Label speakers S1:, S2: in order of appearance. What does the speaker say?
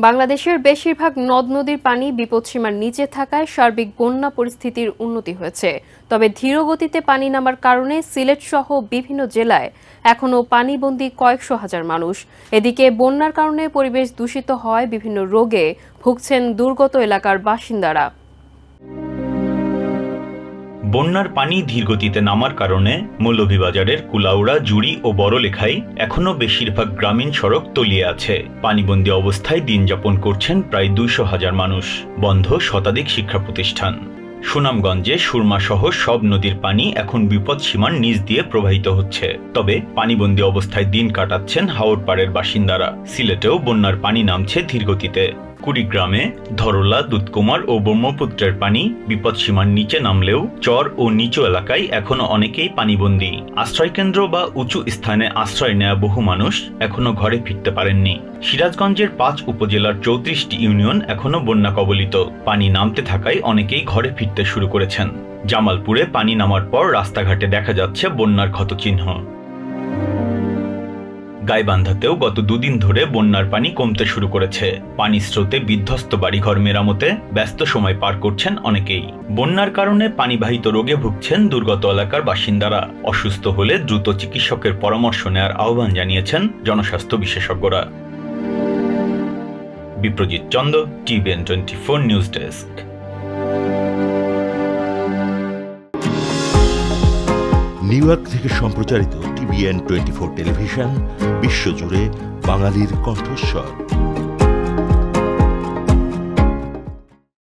S1: বাংলাদেশের বেশিরভাগ নদ-নদীর পানি বিপদসীমার নিচে থাকায় সার্বিক বন্যা পরিস্থিতির উন্নতি হয়েছে। তবে ধীরগতিতে পানি নামার কারণে সিলেট সহ বিভিন্ন জেলায় এখনও পানিবন্দী কয়েকশো হাজার মানুষ। এদিকে বন্যার কারণে পরিবেশ দূষিত হওয়ায় বিভিন্ন রোগে ভুগছেন দুর্গত এলাকার বাসিন্দারা।
S2: বন্যার পানি ধীরগতিতে নামার কারণে মৌলভীবাজারের কুলাউড়া, জুড়ি ও বড়লেখায় এখনও বেশিরভাগ গ্রামীণ সড়ক তলিয়ে আছে। পানিবন্দী অবস্থায় দিন যাপন করছেন প্রায় 200,000 মানুষ। বন্ধ শতাধিক শিক্ষা প্রতিষ্ঠান। সুনামগঞ্জে সুরমা সহ সব নদীর পানি এখন বিপদসীমার নিচ দিয়ে প্রবাহিত হচ্ছে। তবে পানিবন্দী অবস্থায় দিন কাটাচ্ছেন হাওড়পাড়ের বাসিন্দারা। সিলেটেও বন্যার পানি নামছে ধীরগতিতে। কুড়িগ্রামে ধরলা, দুধকুমার ও ব্রহ্মপুত্রের পানি বিপদসীমার নিচে নামলেও চর ও নিচু এলাকায় এখনো অনেকেই পানিবন্দী। আশ্রয়কেন্দ্র বা উঁচু স্থানে আশ্রয় নেয়া বহু মানুষ এখনো ঘরে ফিরতে পারেননি। সিরাজগঞ্জের 5 উপজেলার 34টি ইউনিয়ন এখনো বন্যা কবলিত। পানি নামতে থাকায় অনেকেই ঘরে ফিরতে শুরু করেছেন। জামালপুরে পানি নামার পর রাস্তাঘাটে দেখা যাচ্ছে বন্যার ক্ষতচিহ্ন। গাইবান্ধাতেও গত 2 দিন ধরে বন্যার পানি কমতে শুরু করেছে। পানি স্রোতে বিধ্বস্ত বাড়িঘর মেরামতে ব্যস্ত সময় পার করছেন অনেকেই। বন্যার কারণে পানিবাহিত রোগে ভুগছেন দুর্গত এলাকার বাসিন্দারা। অসুস্থ হলে দ্রুত চিকিৎসকের পরামর্শ নেওয়ার আহ্বান জানিয়েছেন জনস্বাস্থ্য বিশেষজ্ঞরা। Biprajit Chanda, TVN 24 news desk.
S3: New York থেকে সম্প্রচারিত টিভিএন 24 টেলিভিশন বিশ্বজুড়ে বাঙালির কণ্ঠস্বর।